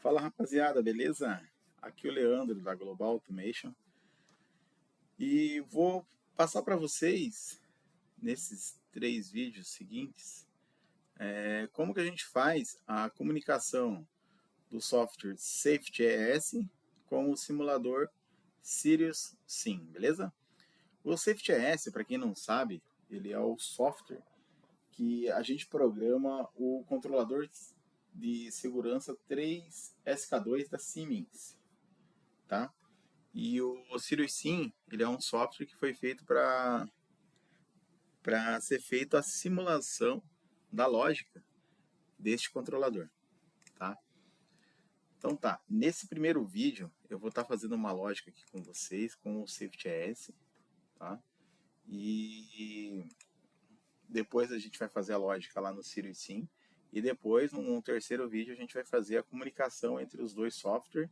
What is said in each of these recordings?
Fala rapaziada, beleza? Aqui é o Leandro da Global Automation e vou passar para vocês nesses 3 vídeos seguintes como que a gente faz a comunicação do software SafetyES com o simulador Sirius Sim, beleza? O SafetyES, para quem não sabe, ele é o software que a gente programa o controlador de segurança 3SK2 da Siemens, tá? E o Sirius Sim, ele é um software que foi feito para ser feito a simulação da lógica deste controlador, tá? Então tá, nesse primeiro vídeo eu vou estar fazendo uma lógica aqui com vocês, com o SafetyES, tá? E depois a gente vai fazer a lógica lá no Sirius Sim. E depois, num terceiro vídeo, a gente vai fazer a comunicação entre os dois softwares,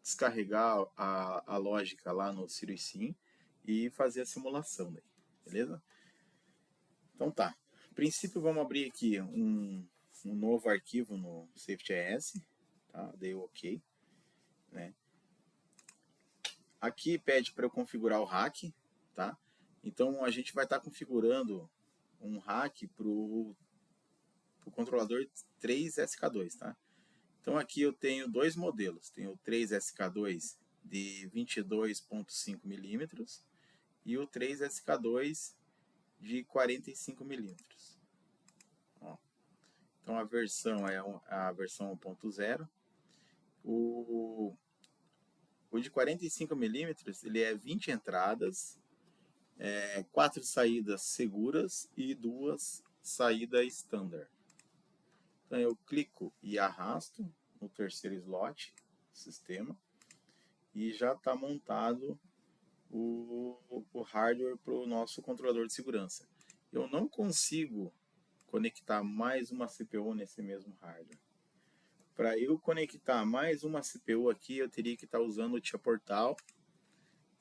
descarregar a lógica lá no Sirius Sim e fazer a simulação daí, beleza? Então tá. A princípio, vamos abrir aqui um novo arquivo no SafetyES, tá? Dei o OK, né? Aqui pede para eu configurar o hack, tá? Então a gente vai estar configurando um hack para o controlador 3SK2, tá? Então aqui eu tenho dois modelos, tenho o 3SK2 de 22,5 milímetros e o 3SK2 de 45 milímetros. Então a versão é a versão 1.0. O de 45 milímetros ele é 20 entradas, 4 saídas seguras e 2 saídas standard. Então eu clico e arrasto no terceiro slot do sistema e já está montado o hardware para o nosso controlador de segurança. Eu não consigo conectar mais uma CPU nesse mesmo hardware. Para eu conectar mais uma CPU aqui, eu teria que estar usando o Tia Portal,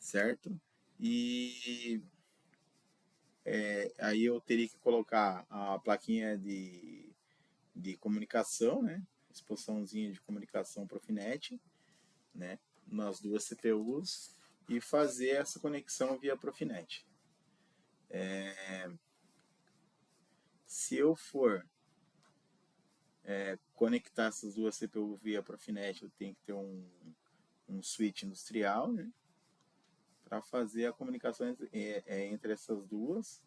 certo? E aí eu teria que colocar a plaquinha de comunicação, né? Expansãozinha de comunicação Profinet, né? Nas duas CPUs e fazer essa conexão via Profinet. Se eu for conectar essas duas CPU via Profinet, eu tenho que ter um switch industrial, né? Para fazer a comunicação entre essas duas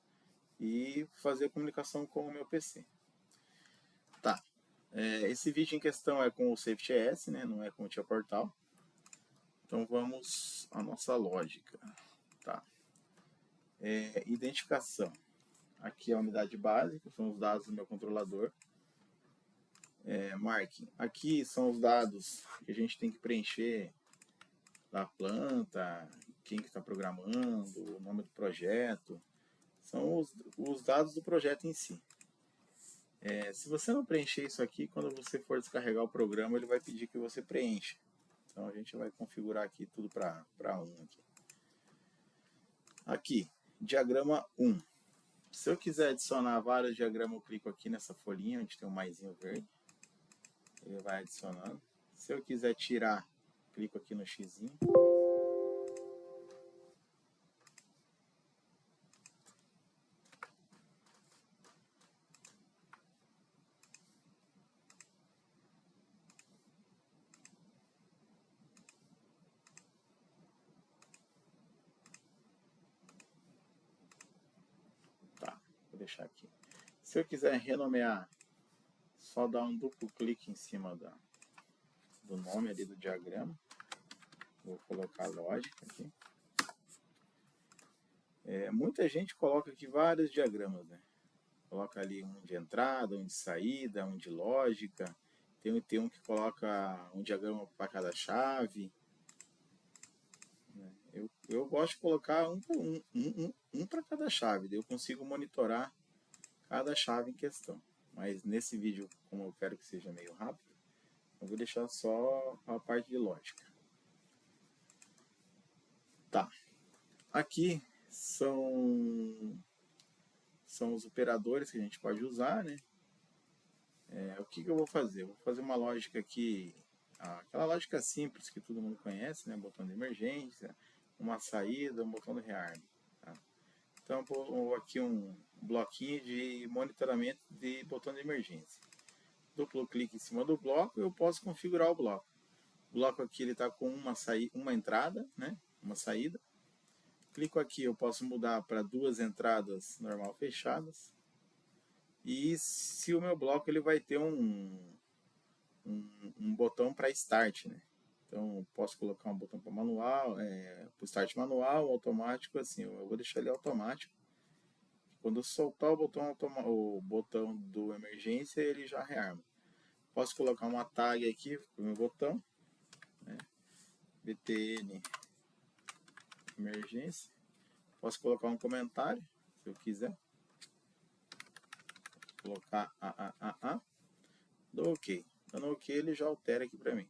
e fazer a comunicação com o meu PC. Tá. Esse vídeo em questão é com o SafetyES, né? Não é com o Tia Portal. Então vamos à nossa lógica. Tá. Identificação. Aqui é a unidade básica, são os dados do meu controlador. Marking. Aqui são os dados que a gente tem que preencher da planta, quem que está programando, o nome do projeto. São os dados do projeto em si. Se você não preencher isso aqui, quando você for descarregar o programa, ele vai pedir que você preencha. Então a gente vai configurar aqui tudo para 1. Aqui, diagrama 1. Se eu quiser adicionar vários diagramas, eu clico aqui nessa folhinha, onde tem um maisinho verde. Ele vai adicionando. Se eu quiser tirar, clico aqui no xizinho. Tá, vou deixar aqui. Se eu quiser renomear, só dá um duplo clique em cima do nome ali do diagrama. Vou colocar a lógica aqui. Muita gente coloca aqui vários diagramas, né? Coloca ali um de entrada, um de saída, um de lógica. Tem um que coloca um diagrama para cada chave. Eu gosto de colocar um para cada chave. Daí eu consigo monitorar cada chave em questão. Mas nesse vídeo, como eu quero que seja meio rápido, eu vou deixar só a parte de lógica. Tá. Aqui são os operadores que a gente pode usar, né? O que eu vou fazer? Eu vou fazer uma lógica aqui aquela lógica simples que todo mundo conhece, né? Botão de emergência, uma saída, um botão de rearm. Tá? Então, vou aqui um bloquinho de monitoramento de botão de emergência. Duplo clique em cima do bloco, eu posso configurar o bloco. O bloco aqui está com uma entrada, né? Uma saída. Clico aqui, eu posso mudar para 2 entradas normal fechadas. E se o meu bloco ele vai ter um botão para start, né? Então, posso colocar um botão para manual, para start manual, automático, assim. Eu vou deixar ele automático. Quando eu soltar o botão do emergência, ele já rearma. Posso colocar uma tag aqui para o meu botão, né? BTN emergência. Posso colocar um comentário, se eu quiser. Vou colocar dou OK. Dando OK, ele já altera aqui para mim.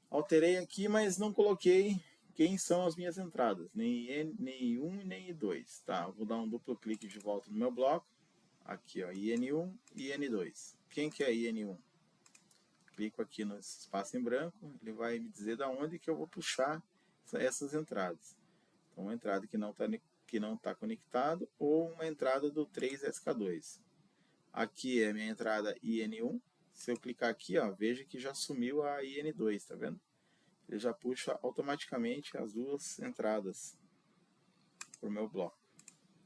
Alterei aqui, mas não coloquei quem são as minhas entradas, nem I1 nem I2. Tá, vou dar um duplo clique de volta no meu bloco. Aqui, ó, IN1 e IN2. Quem que é IN1? Clico aqui no espaço em branco, ele vai me dizer da onde que eu vou puxar essas entradas. Então, uma entrada que não tá conectado ou uma entrada do 3SK2. Aqui é a minha entrada IN1. Se eu clicar aqui, ó, veja que já sumiu a IN2, tá vendo? Ele já puxa automaticamente as duas entradas para o meu bloco.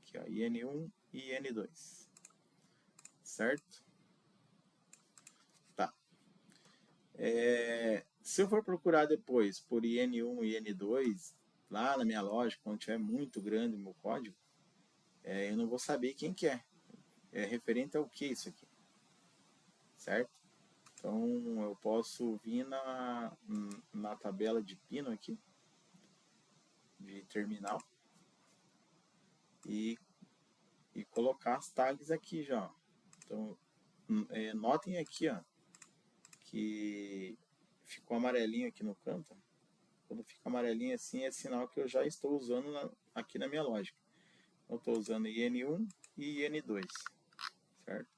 Aqui, ó, IN1 e IN2. Certo? Tá. Se eu for procurar depois por IN1 e IN2, lá na minha loja, quando tiver muito grande o meu código, eu não vou saber quem que é. É referente ao que isso aqui. Certo? Então, eu posso vir na tabela de pino aqui, de terminal, e colocar as tags aqui já. Então, notem aqui, ó, que ficou amarelinho aqui no canto. Quando fica amarelinho assim, é sinal que eu já estou usando aqui na minha lógica. Eu estou usando IN1 e IN2, certo?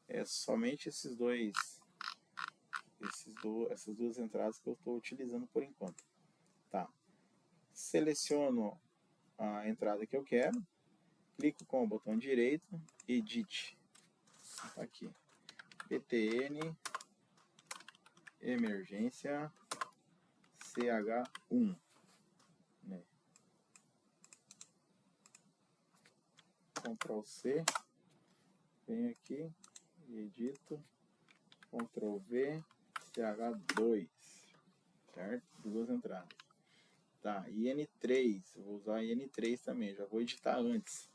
É somente essas duas entradas que eu estou utilizando por enquanto. Tá. Seleciono a entrada que eu quero, clico com o botão direito, Edit. Tá aqui. BTN emergência CH1, né? Ctrl C, venho aqui, edito, Ctrl V, CH2, certo? Duas entradas. Tá, IN3, eu vou usar IN3 também, já vou editar antes.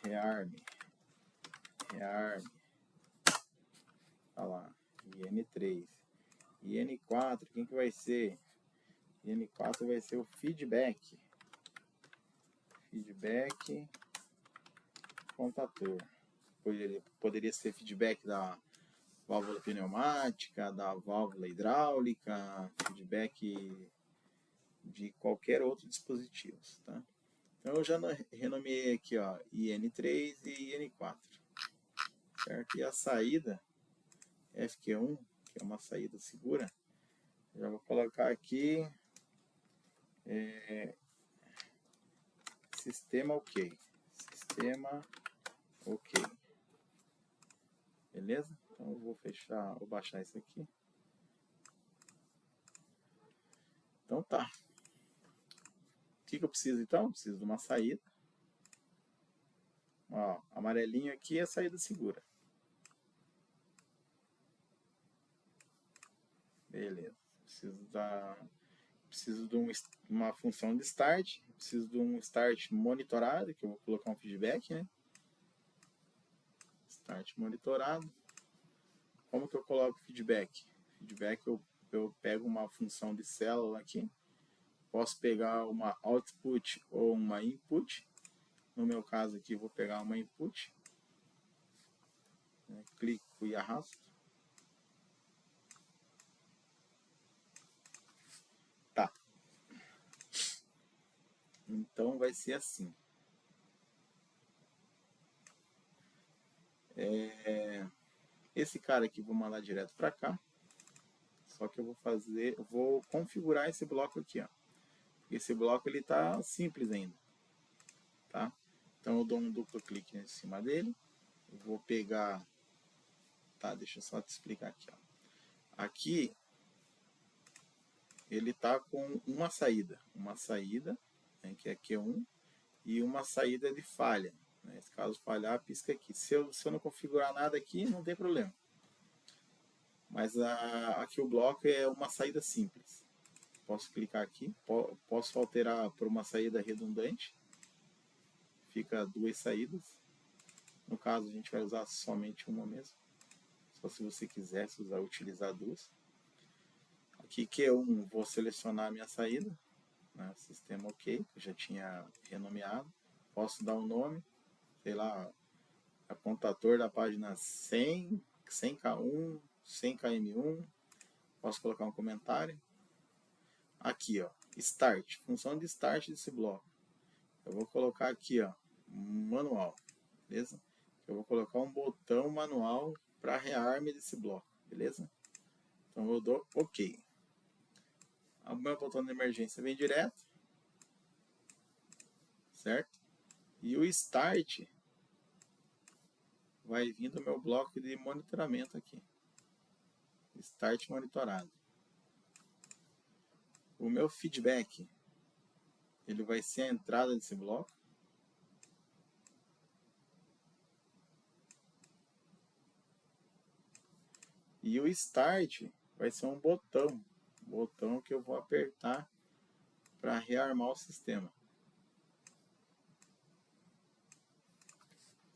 Rearm, olha lá, IN3. IN4, quem que vai ser? IN4 vai ser o feedback. Feedback contator. Poderia ser feedback da válvula pneumática, da válvula hidráulica, feedback de qualquer outro dispositivo, tá? Então eu já renomeei aqui, ó, IN3 e IN4, certo? E a saída FQ1, que é uma saída segura, já vou colocar aqui sistema OK. Sistema OK. Beleza? Então eu vou baixar isso aqui. Então tá. O que eu preciso então? Eu preciso de uma saída. Ó, amarelinho aqui é a saída segura. Beleza. Preciso de uma função de start. Preciso de um start monitorado, que eu vou colocar um feedback, né? Start monitorado. Como que eu coloco feedback? Feedback eu pego uma função de célula aqui. Posso pegar uma output ou uma input. No meu caso aqui, vou pegar uma input. Clico e arrasto. Tá. Então vai ser assim. Esse cara aqui vou mandar direto para cá. Só que eu vou configurar esse bloco aqui, ó. Esse bloco ele tá simples ainda, tá? Então eu dou um duplo clique em cima dele, eu vou pegar, tá? Deixa eu só te explicar aqui, ó. Aqui ele tá com uma saída, né, que é Q1, e uma saída de falha, né? Se caso falhar, pisca aqui. Se eu não configurar nada aqui, não tem problema. Mas aqui o bloco é uma saída simples. Posso clicar aqui, posso alterar por uma saída redundante. Fica duas saídas. No caso, a gente vai usar somente uma mesmo. Só se você quisesse utilizar duas. Aqui Q1, vou selecionar a minha saída. Né? Sistema OK, que eu já tinha renomeado. Posso dar um nome, sei lá, apontador da página 100, 100K1, 100KM1. Posso colocar um comentário. Aqui, ó, Start, função de Start desse bloco. Eu vou colocar aqui, ó, manual, beleza? Eu vou colocar um botão manual para rearme desse bloco, beleza? Então eu dou OK. O meu botão de emergência vem direto, certo? E o Start vai vir do meu bloco de monitoramento aqui. Start monitorado. O meu feedback, ele vai ser a entrada desse bloco. E o Start vai ser um botão que eu vou apertar para rearmar o sistema.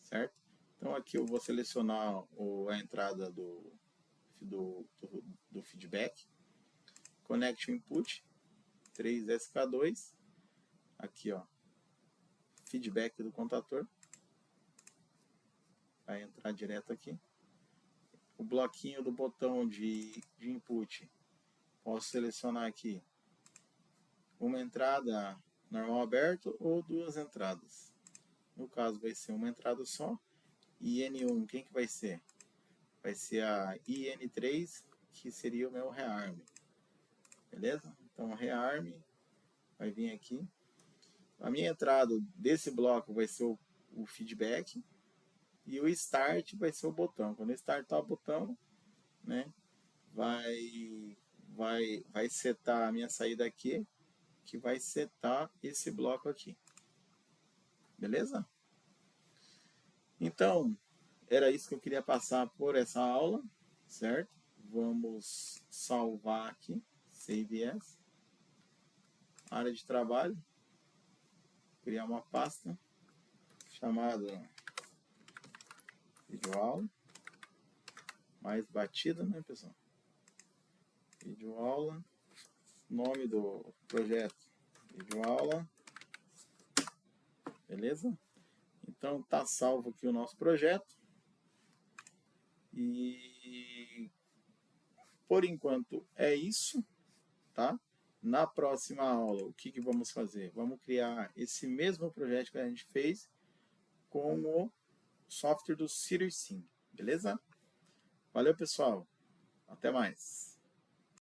Certo? Então aqui eu vou selecionar a entrada do feedback. Connect Input 3SK2. Aqui, ó, feedback do contador. Vai entrar direto aqui. O bloquinho do botão de input. Posso selecionar aqui uma entrada normal aberto ou duas entradas. No caso vai ser uma entrada só. E N1, quem que vai ser? Vai ser a IN3, que seria o meu rearme. Beleza? Então rearme vai vir aqui. A minha entrada desse bloco vai ser o feedback. E o start vai ser o botão. Quando eu startar o botão, né, vai setar a minha saída aqui, que vai setar esse bloco aqui. Beleza? Então, era isso que eu queria passar por essa aula, certo? Vamos salvar aqui, Save As. Área de trabalho, criar uma pasta chamada videoaula, mais batida, né, pessoal? Videoaula, nome do projeto, videoaula, beleza? Então tá salvo aqui o nosso projeto e por enquanto é isso, tá? Na próxima aula, o que vamos fazer? Vamos criar esse mesmo projeto que a gente fez com o software do SiriusSim, beleza? Valeu, pessoal. Até mais.